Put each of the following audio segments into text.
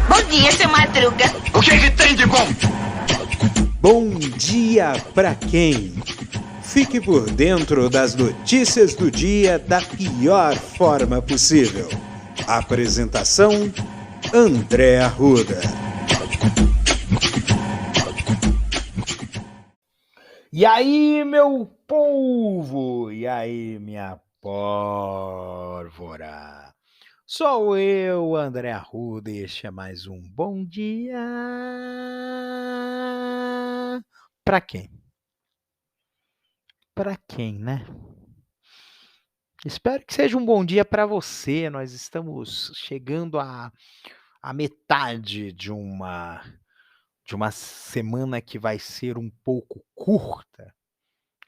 Bom dia, seu Madruga. O que tem de bom? Bom dia pra quem? Fique por dentro das notícias do dia da pior forma possível. Apresentação: André Arruda. E aí, meu povo? E aí, minha pólvora? Sou eu, André Arruda, e este é mais um Bom Dia pra quem? Pra quem, né? Espero que seja um bom dia para você. Nós estamos chegando à metade de uma semana que vai ser um pouco curta.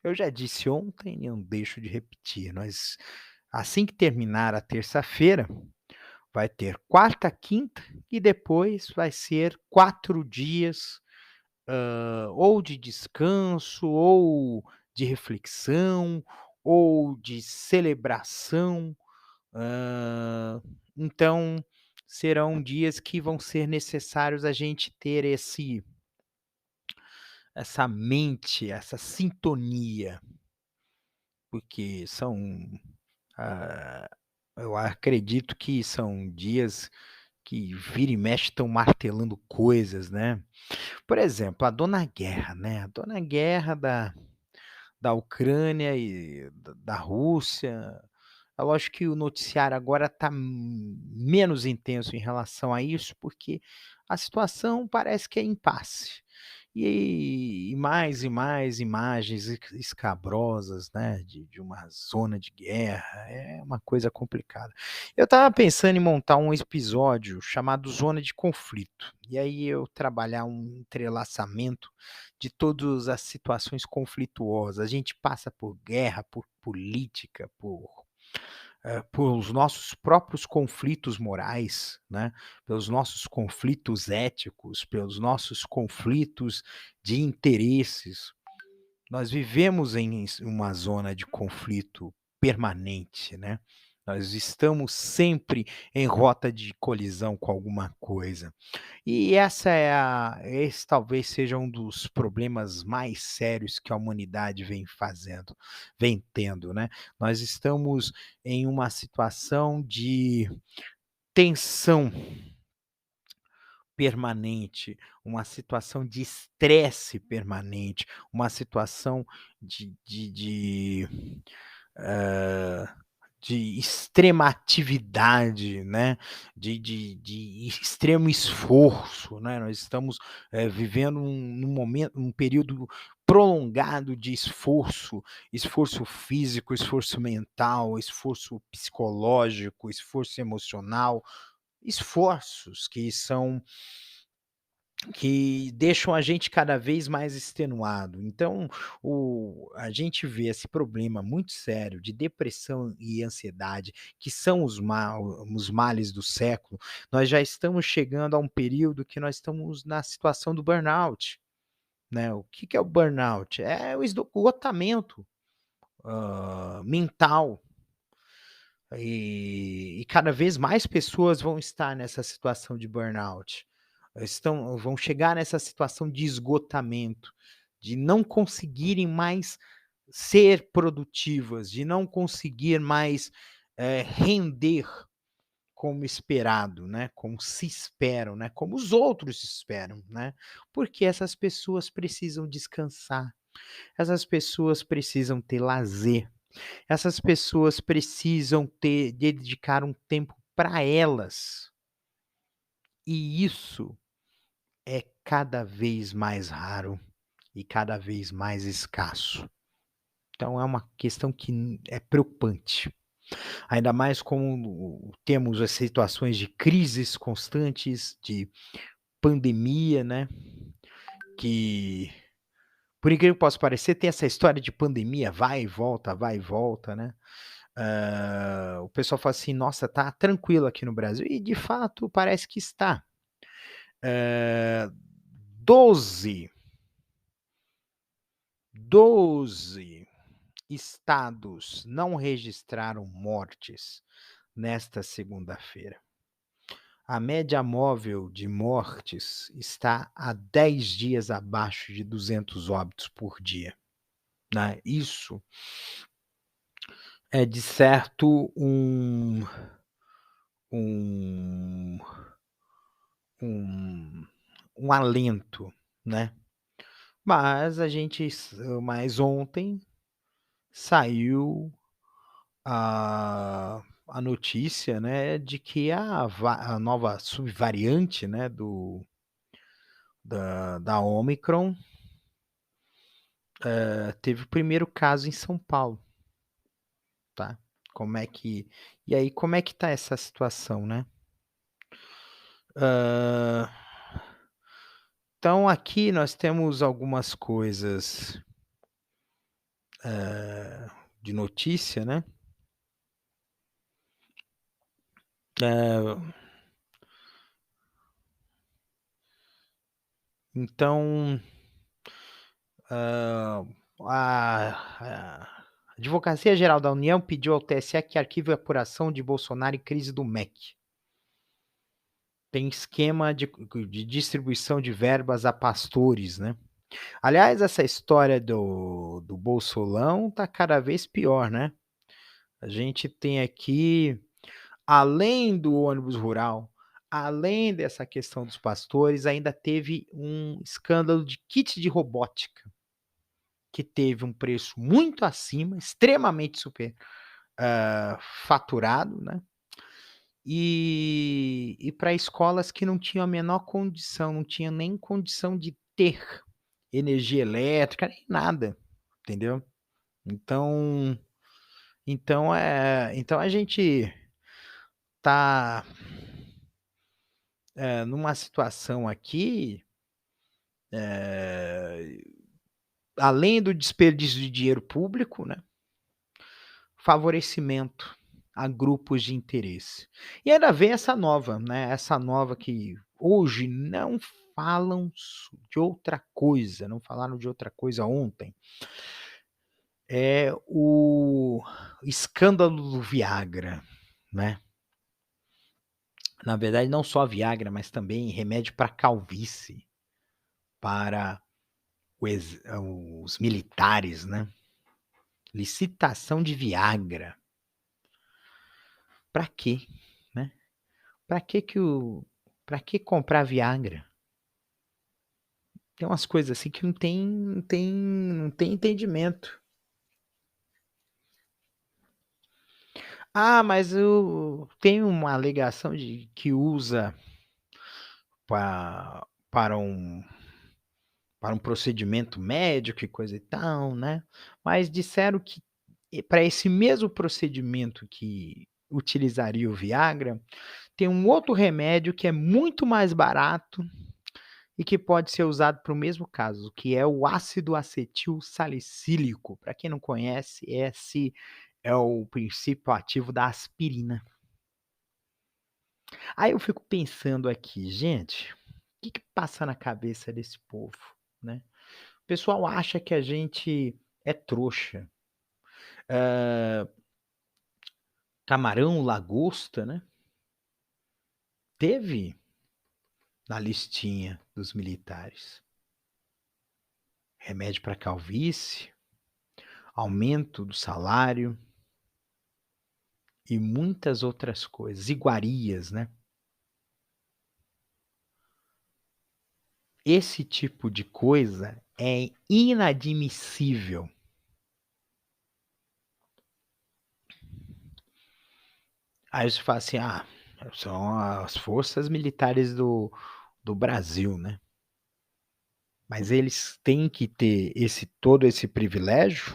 Eu já disse ontem e não deixo de repetir. Assim que terminar a terça-feira, vai ter quarta, quinta e depois vai ser 4 dias, ou de descanso, ou de reflexão, ou de celebração. Então, serão dias que vão ser necessários a gente ter essa mente, essa sintonia, porque ah, eu acredito que são dias que vira e mexe estão martelando coisas, né. Por exemplo, a dona guerra, né, a dona guerra da Ucrânia e da Rússia. É lógico que o noticiário agora está menos intenso em relação a isso, porque a situação parece que é impasse. E mais imagens escabrosas, né, de uma zona de guerra, é uma coisa complicada. Eu estava pensando em montar um episódio chamado Zona de Conflito, e aí eu trabalhar um entrelaçamento de todas as situações conflituosas. A gente passa por guerra, por política, por os nossos próprios conflitos morais, né, pelos nossos conflitos éticos, pelos nossos conflitos de interesses. Nós vivemos em uma zona de conflito permanente, né. Nós estamos sempre em rota de colisão com alguma coisa. E esse talvez seja um dos problemas mais sérios que a humanidade vem tendo, né. Nós estamos em uma situação de tensão permanente, uma situação de estresse permanente, uma situação de hã, de extrema atividade, né, de extremo esforço, né. Nós estamos, vivendo um período prolongado de esforço físico, esforço mental, esforço psicológico, esforço emocional, esforços que deixam a gente cada vez mais extenuado. Então, a gente vê esse problema muito sério de depressão e ansiedade, que são os males do século. Nós já estamos chegando a um período que nós estamos na situação do burnout, né. O que que é o burnout? É o esgotamento, mental. E cada vez mais pessoas vão estar nessa situação de burnout. Vão chegar nessa situação de esgotamento, de não conseguirem mais ser produtivas, de não conseguir mais, render como esperado, né, como se esperam, né, como os outros esperam, né. Porque essas pessoas precisam descansar, essas pessoas precisam ter lazer. Essas pessoas precisam dedicar um tempo para elas, e isso é cada vez mais raro e cada vez mais escasso. Então é uma questão que é preocupante, ainda mais como temos as situações de crises constantes, de pandemia, né, que, por incrível que possa parecer, tem essa história de pandemia, vai e volta, né. O pessoal fala assim: "Nossa, tá tranquilo aqui no Brasil", e de fato parece que está. 12 estados não registraram mortes nesta segunda-feira. A média móvel de mortes está há 10 dias abaixo de 200 óbitos por dia, né. Isso é, de certo, um um um alento, né. Mas ontem saiu a notícia, né, de que a nova subvariante, né, da Omicron, teve o primeiro caso em São Paulo, tá. Como é que e aí como é que tá essa situação, né. Hã, então aqui nós temos algumas coisas, de notícia, né. Eh, então, hã, a Advocacia Geral da União pediu ao TSE que arquive a apuração de Bolsonaro em crise do MEC. Tem esquema de distribuição de verbas a pastores, né. Aliás, essa história do Bolsolão tá cada vez pior, né. A gente tem aqui, além do ônibus rural, além dessa questão dos pastores, ainda teve um escândalo de kit de robótica, que teve um preço muito acima, extremamente faturado, né, e para escolas que não tinham a menor condição, não tinham nem condição de ter energia elétrica, nem nada, entendeu. Então então a gente tá, numa situação aqui, eh, além do desperdício de dinheiro público, né, favorecimento a grupos de interesse. E ainda vem essa nova, né, essa nova que hoje não falam de outra coisa, não falaram de outra coisa ontem, é o escândalo do Viagra, né. Na verdade não só Viagra, mas também remédio para calvície, para os militares, né. Licitação de Viagra. Para quê, né? Para que que o Para que comprar Viagra? Tem umas coisas assim que não tem entendimento. Ah, mas o tem uma alegação de que usa para um procedimento médico e coisa e tal, né, mas disseram que para esse mesmo procedimento que utilizaria o Viagra, tem um outro remédio que é muito mais barato e que pode ser usado para o mesmo caso, que é o ácido acetil salicílico. Para quem não conhece, esse é o princípio ativo da aspirina. Aí eu fico pensando aqui: "Gente, o que que passa na cabeça desse povo?", né. O pessoal acha que a gente é trouxa. Hã, camarão, lagosta, né, teve na listinha dos militares. Remédio para calvície, aumento do salário e muitas outras coisas, iguarias, né. Esse tipo de coisa é inadmissível. Aí você fala assim: "Ah, são as forças militares do Brasil, né". Mas eles têm que ter todo esse privilégio?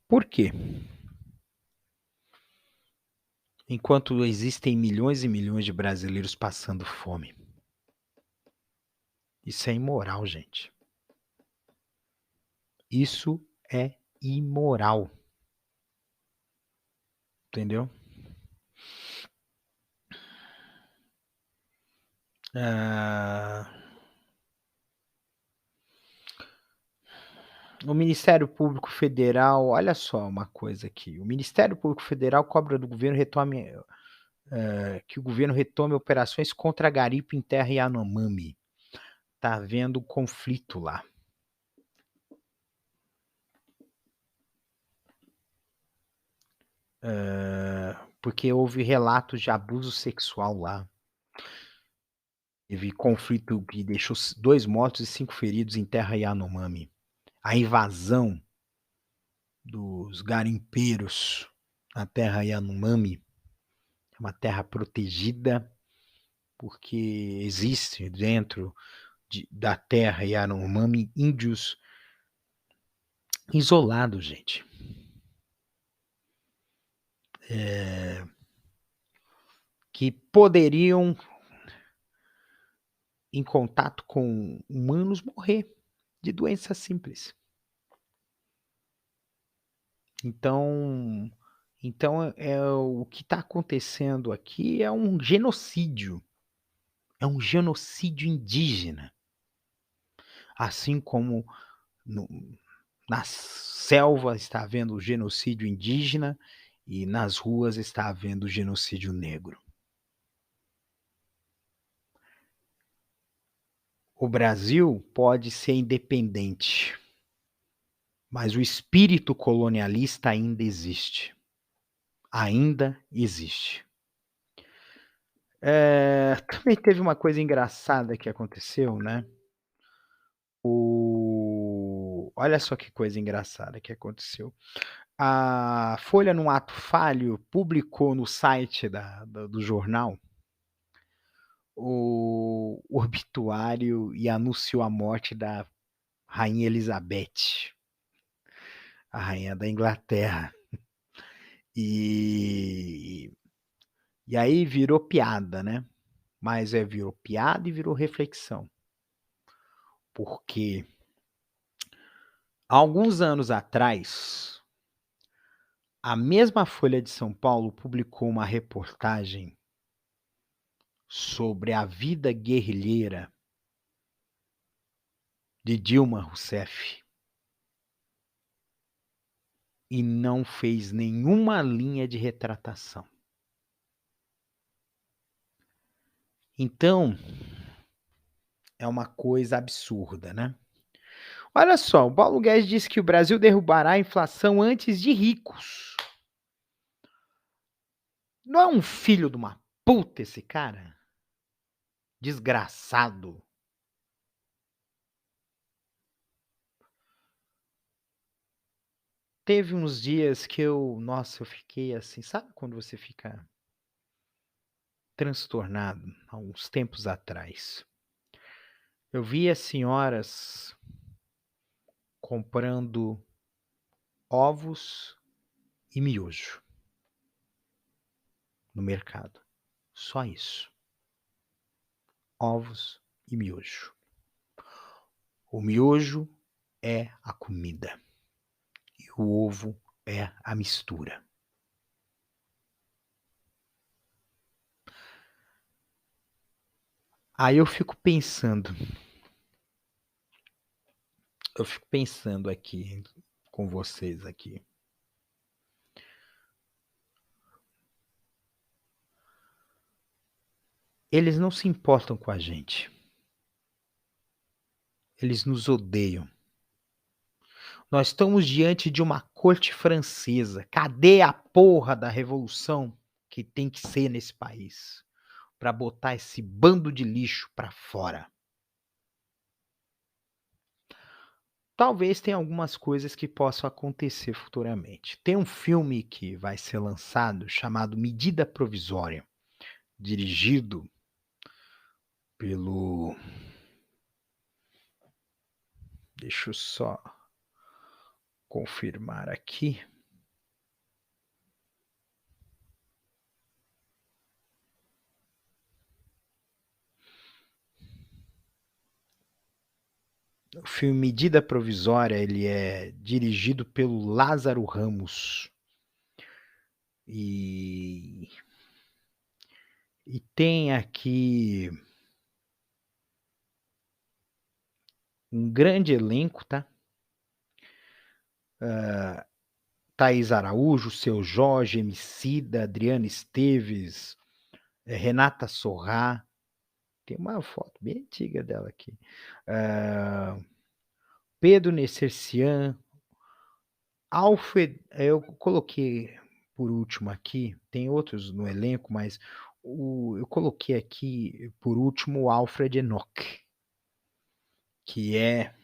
Por quê? Enquanto existem milhões e milhões de brasileiros passando fome. Isso é imoral, gente. Isso é imoral, entendeu? Ah, O Ministério Público Federal, olha só uma coisa aqui, o Ministério Público Federal cobra do governo que o governo retome operações contra garimpo em terra Yanomami. Tá havendo conflito lá. Porque houve relatos de abuso sexual lá. Teve conflito que deixou 2 mortos e 5 feridos em terra Yanomami. A invasão dos garimpeiros na terra Yanomami, é uma terra protegida, porque existe dentro da terra Yanomami índios isolados, gente. Que poderiam, em contato com humanos, morrer de doença simples. Então, o que está acontecendo aqui é um genocídio. É um genocídio indígena. Assim como na selva está havendo o genocídio indígena e nas ruas está havendo o genocídio negro. O Brasil pode ser independente, mas o espírito colonialista ainda existe. Ainda existe. Também teve uma coisa engraçada que aconteceu, né? Olha só que coisa engraçada que aconteceu. A Folha, num ato falho, publicou no site do jornal o obituário e anunciou a morte da Rainha Elizabeth, a rainha da Inglaterra. E aí virou piada, né? Mas virou piada e virou reflexão. Porque há alguns anos atrás, a mesma Folha de São Paulo publicou uma reportagem sobre a vida guerrilheira de Dilma Rousseff e não fez nenhuma linha de retratação. Então, é uma coisa absurda, né? Olha só, o Paulo Guedes disse que o Brasil derrubará a inflação antes de ricos. Não é um filho de uma puta esse cara? Desgraçado. Teve uns dias que eu fiquei assim, sabe quando você fica transtornado, há uns tempos atrás? Eu vi as senhoras comprando ovos e miojo no mercado. Só isso. Ovos e miojo. O miojo é a comida e o ovo é a mistura. Aí eu fico pensando aqui com vocês aqui. Eles não se importam com a gente. Eles nos odeiam. Nós estamos diante de uma corte francesa. Cadê a porra da revolução que tem que ser nesse país para botar esse bando de lixo para fora? Talvez tenha algumas coisas que possam acontecer futuramente. Tem um filme que vai ser lançado chamado Medida Provisória, dirigido pelo... Deixa eu só confirmar aqui. O filme Medida Provisória, ele é dirigido pelo Lázaro Ramos. E tem aqui um grande elenco, tá? Thaís Araújo, Seu Jorge, Emicida, Adriana Esteves, Renata Sorrá. Tem uma foto bem antiga dela aqui. Pedro Nessercian, Alfred, eu coloquei por último aqui, tem outros no elenco, mas eu coloquei aqui por último o Alfred Enoch, que é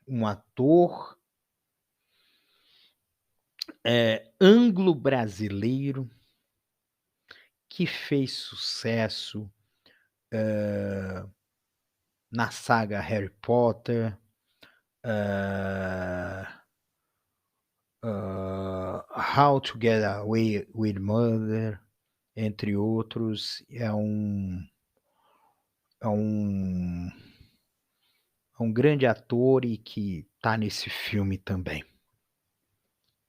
um ator anglo-brasileiro que fez sucesso na saga Harry Potter, How to Get Away with Murder, entre outros. É um grande ator e que tá nesse filme também.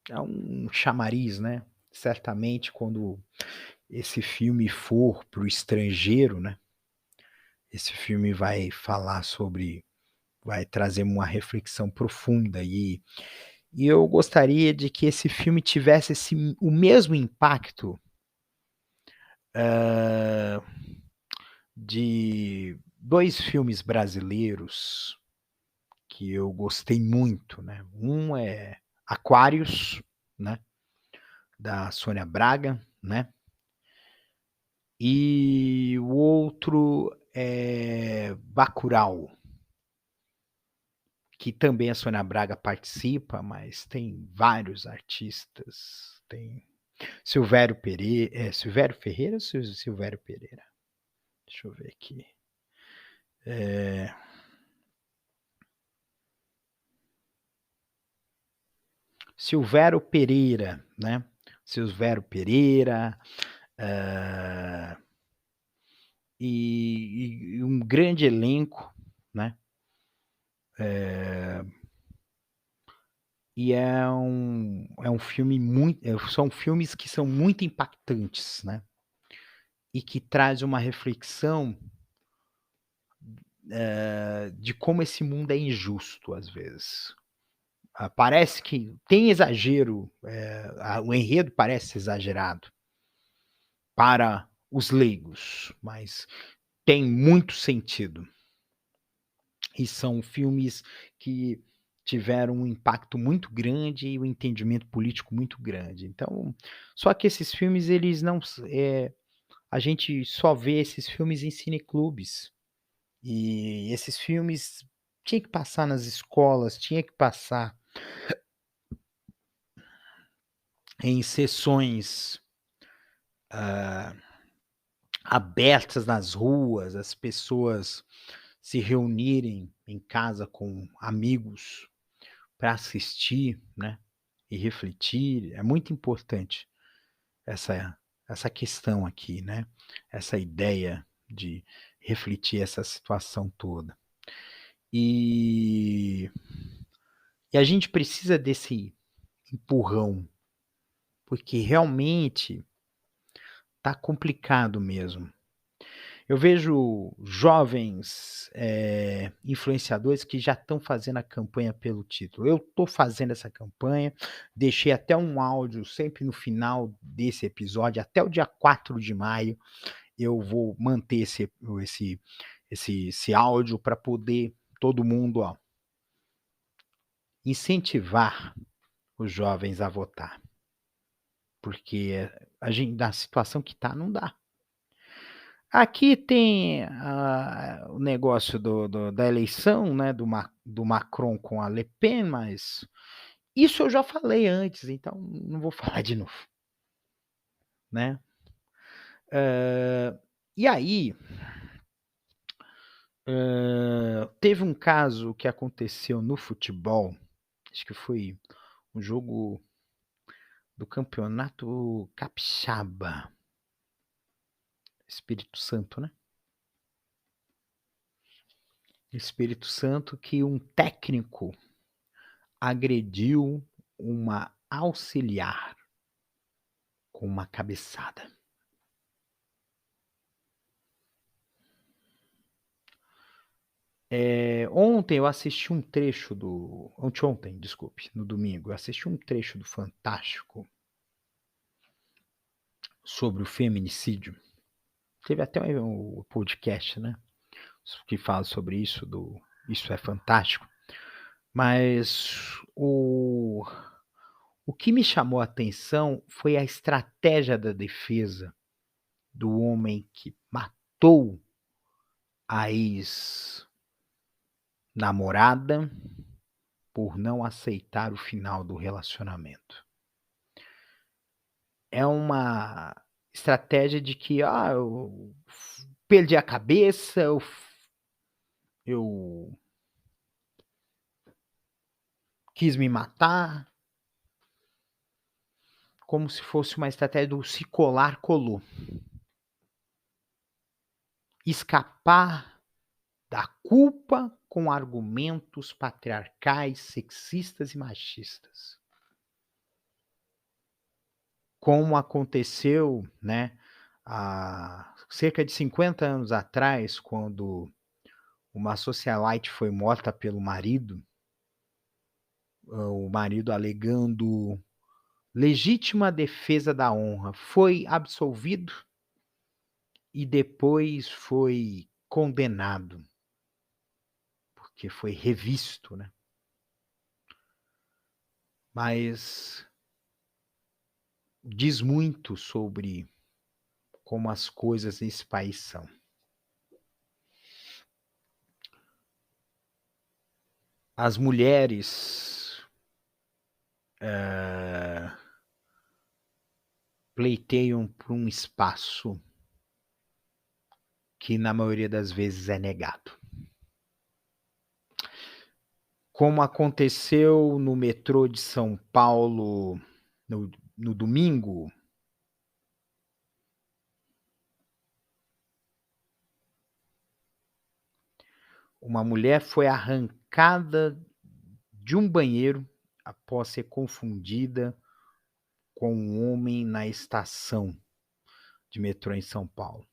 É um chamariz, né? Certamente quando esse filme for para o estrangeiro, né? Esse filme vai trazer uma reflexão profunda e eu gostaria de que esse filme tivesse o mesmo impacto de 2 filmes brasileiros que eu gostei muito, né. Um é Aquários, né, da Sônia Braga, né, e o outro é Bacurau, que também a Sônia Braga participa, mas tem vários artistas, tem Silvério Ferreira ou Silvério Pereira? Deixa eu ver aqui. Silvério Pereira, né? Silvério Pereira, e um grande elenco, né? E é um filme são filmes que são muito impactantes, né? E que traz uma reflexão de como esse mundo é injusto às vezes. Parece que tem exagero, o enredo parece exagerado para os leigos, mas tem muito sentido. E são filmes que tiveram um impacto muito grande e um entendimento político muito grande. Então, só que esses filmes eles não a gente só vê esses filmes em cineclubes. E esses filmes tinha que passar nas escolas, tinha que passar em sessões abertas nas ruas, as pessoas se reunirem em casa com amigos para assistir, né, e refletir. É muito importante essa questão aqui, né, essa ideia de refletir essa situação toda. E a gente precisa desse empurrão, porque realmente tá complicado mesmo. Eu vejo jovens, influenciadores que já estão fazendo a campanha pelo título. Eu estou fazendo essa campanha, deixei até um áudio sempre no final desse episódio, até o dia 4 de maio, eu vou manter esse áudio para poder todo mundo, ó, incentivar os jovens a votar. Porque a gente na situação que tá, não dá. Aqui tem o negócio da eleição, né, do Macron com a Le Pen, mas isso eu já falei antes, então não vou falar de novo, né. E aí, teve um caso que aconteceu no futebol, acho que foi um jogo do campeonato capixaba, Espírito Santo, né. Espírito Santo, que um técnico agrediu uma auxiliar com uma cabeçada. Ontem eu assisti um trecho anteontem, desculpe, no domingo, eu assisti um trecho do Fantástico sobre o feminicídio. Teve até um podcast, né, que fala sobre isso, Isso é Fantástico. Mas o que me chamou a atenção foi a estratégia da defesa do homem que matou a ex-namorada por não aceitar o final do relacionamento. É uma estratégia de que, eu perdi a cabeça, eu quis me matar, como se fosse uma estratégia do se colar, colou. Escapar da culpa com argumentos patriarcais, sexistas e machistas. Como aconteceu, né, há cerca de 50 anos atrás, quando uma socialite foi morta pelo marido, o marido alegando legítima defesa da honra, foi absolvido e depois foi condenado, porque foi revisto, né. Mas diz muito sobre como as coisas nesse país são. As mulheres pleiteiam por um espaço que na maioria das vezes é negado. Como aconteceu no metrô de São Paulo no domingo, uma mulher foi arrancada de um banheiro após ser confundida com um homem na estação de metrô em São Paulo.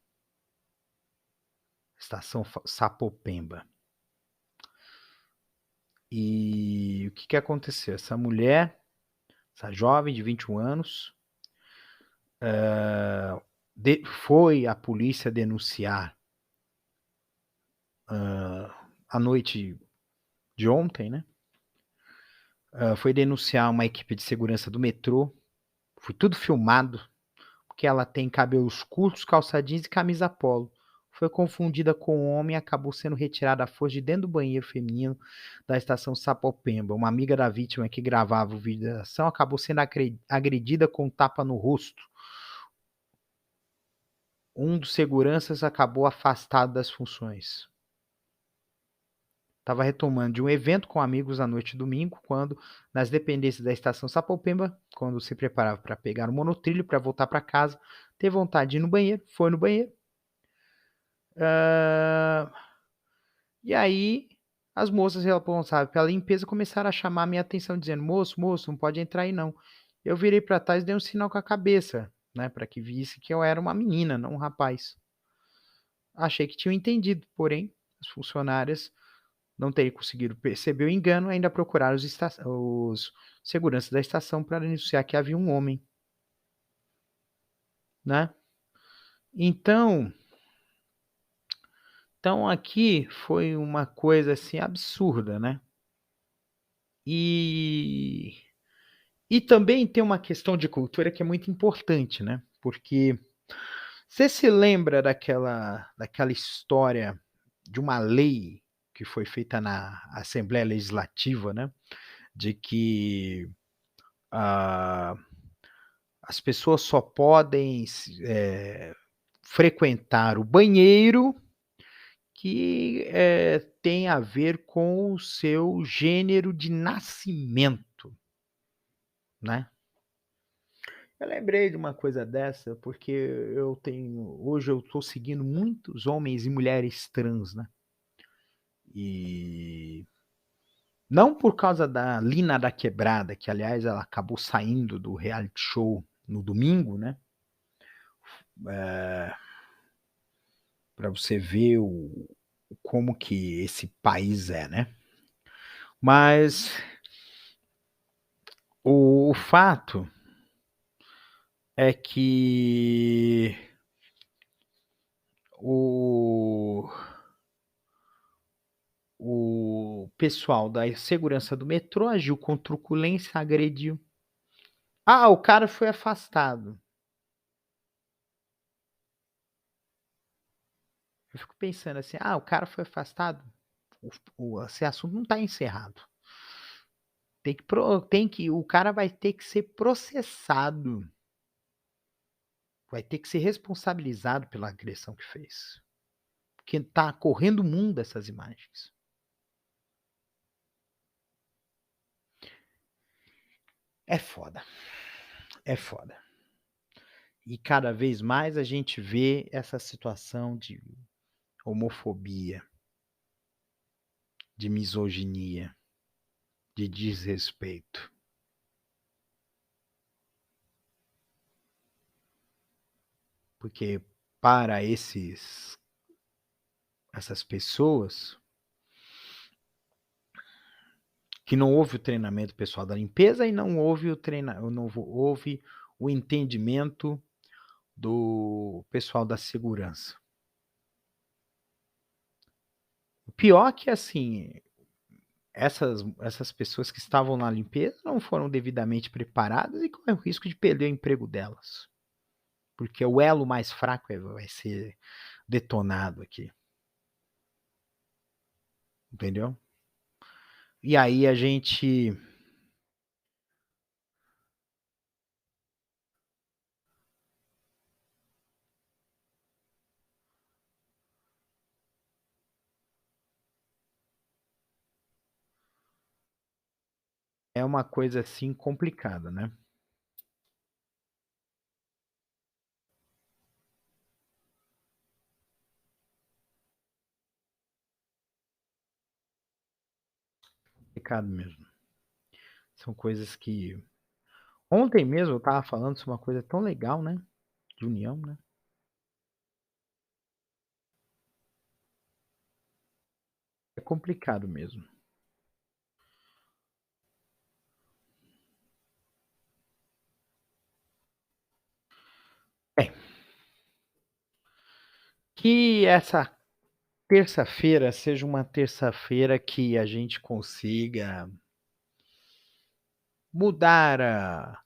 Estação Sapopemba. E o que aconteceu? Essa mulher, essa jovem de 21 anos, foi à polícia denunciar à noite de ontem, né? Foi denunciar uma equipe de segurança do metrô. Foi tudo filmado, porque ela tem cabelos curtos, calça jeans e camisa polo. Foi confundida com um homem e acabou sendo retirada à força de dentro do banheiro feminino da estação Sapopemba. Uma amiga da vítima que gravava o vídeo da ação acabou sendo agredida com um tapa no rosto. Um dos seguranças acabou afastado das funções. Estava retomando de um evento com amigos à noite de domingo, quando, nas dependências da estação Sapopemba, quando se preparava para pegar o monotrilho para voltar para casa, teve vontade de ir no banheiro, foi no banheiro. E aí, as moças responsáveis pela limpeza começaram a chamar a minha atenção, dizendo: moço, não pode entrar aí não. Eu virei para trás e dei um sinal com a cabeça, né, para que visse que eu era uma menina, não um rapaz. Achei que tinham entendido, porém, as funcionárias não teriam conseguido perceber o engano, ainda procuraram os seguranças da estação para denunciar que havia um homem, né. Então aqui foi uma coisa, assim, absurda, né. E também tem uma questão de cultura que é muito importante, né, porque você se lembra daquela história de uma lei que foi feita na Assembleia Legislativa, né, de que, ah, as pessoas só podem frequentar o banheiro que, tem a ver com o seu gênero de nascimento, né. Eu lembrei de uma coisa dessa, porque hoje eu estou seguindo muitos homens e mulheres trans, né. E não por causa da Lina da Quebrada, que aliás ela acabou saindo do reality show no domingo, né. Pra você ver como que esse país é, né? Mas o fato é que o pessoal da segurança do metrô agiu com truculência, agrediu. Ah, o cara foi afastado. Eu fico pensando assim: "Ah, o cara foi afastado, esse assunto não está encerrado. O cara vai ter que ser processado, vai ter que ser responsabilizado pela agressão que fez, porque tá correndo o mundo essas imagens". É foda, é foda. E cada vez mais a gente vê essa situação de homofobia, de misoginia, de desrespeito. Porque para essas pessoas que não houve o treinamento pessoal da limpeza e não houve o entendimento do pessoal da segurança. O pior é que, assim, essas pessoas que estavam na limpeza não foram devidamente preparadas e correm o risco de perder o emprego delas. Porque o elo mais fraco vai ser detonado aqui. Entendeu? E aí a gente é uma coisa assim complicada, né? Complicado mesmo. São coisas que ontem mesmo eu estava falando sobre uma coisa tão legal, né? De união, né? É complicado mesmo. Bem, que essa terça-feira seja uma terça-feira que a gente consiga mudar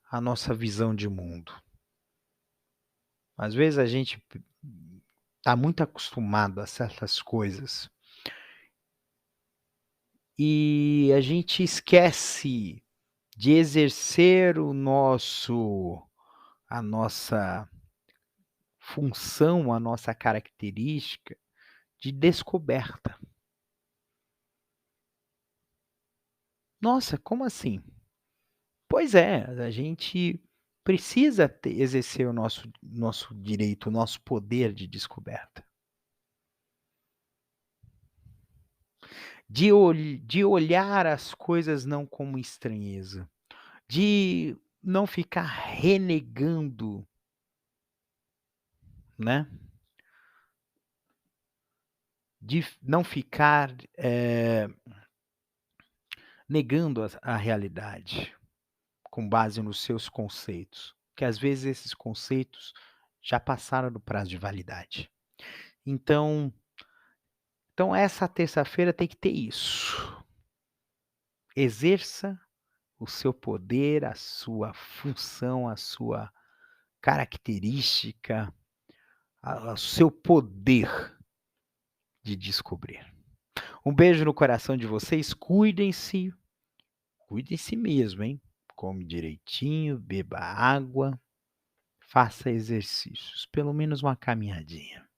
a nossa visão de mundo. Às vezes a gente está muito acostumado a certas coisas e a gente esquece de exercer a nossa função, a nossa característica de descoberta. Nossa, como assim? Pois é, a gente precisa exercer o nosso direito, o nosso poder de descoberta. De olhar as coisas não como estranheza, de não ficar renegando, né? De não ficar negando a realidade com base nos seus conceitos, que às vezes esses conceitos já passaram do prazo de validade. Então essa terça-feira tem que ter isso. Exerça o seu poder, a sua função, a sua característica, o seu poder de descobrir. Um beijo no coração de vocês, cuidem-se mesmo, hein? Come direitinho, beba água, faça exercícios, pelo menos uma caminhadinha.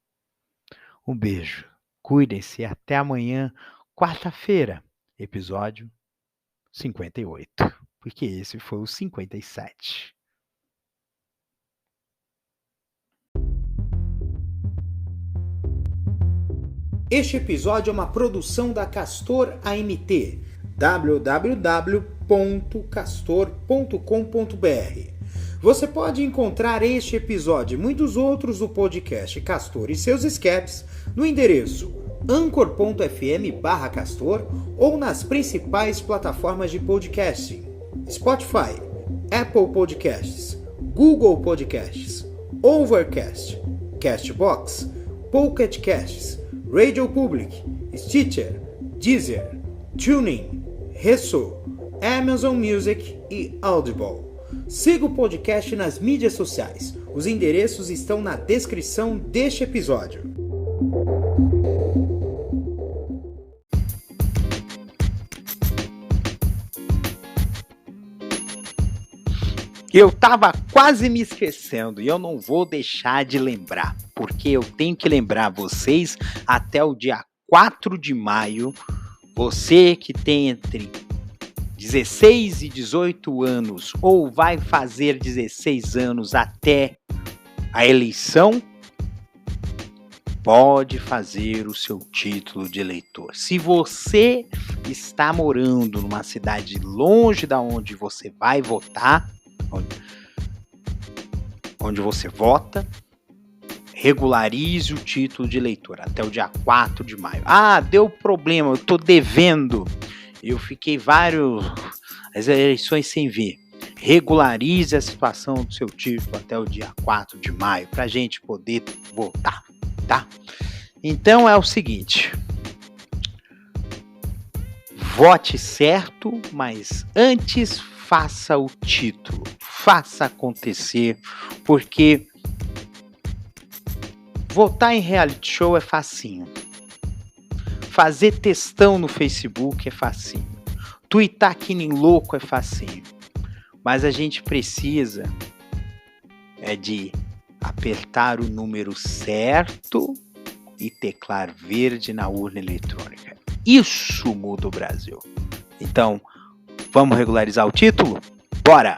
Um beijo, cuidem-se e até amanhã, quarta-feira, episódio 58, porque esse foi o 57. Este episódio é uma produção da Castor AMT, www.castor.com.br. Você pode encontrar este episódio e muitos outros do podcast Castor e seus escapes no endereço anchor.fm/castor ou nas principais plataformas de podcasting: Spotify, Apple Podcasts, Google Podcasts, Overcast, Castbox, Pocket Casts, Radio Public, Stitcher, Deezer, TuneIn, Resso, Amazon Music e Audible. Siga o podcast nas mídias sociais. Os endereços estão na descrição deste episódio. Eu tava quase me esquecendo e eu não vou deixar de lembrar, porque eu tenho que lembrar vocês até o dia 4 de maio, você que tem entre 16 e 18 anos ou vai fazer 16 anos até a eleição, pode fazer o seu título de eleitor. Se você está morando numa cidade longe da onde você vai votar, onde você vota, regularize o título de eleitor até o dia 4 de maio. Ah, deu problema, eu estou devendo. Eu fiquei as eleições sem ver. Regularize a situação do seu título até o dia 4 de maio para a gente poder votar, tá? Então é o seguinte: vote certo, mas antes faça o título, faça acontecer, porque votar em reality show é facinho. Fazer textão no Facebook é facinho. Tuitar que nem louco é facinho. Mas a gente precisa de apertar o número certo e teclar verde na urna eletrônica. Isso muda o Brasil. Então, vamos regularizar o título? Bora!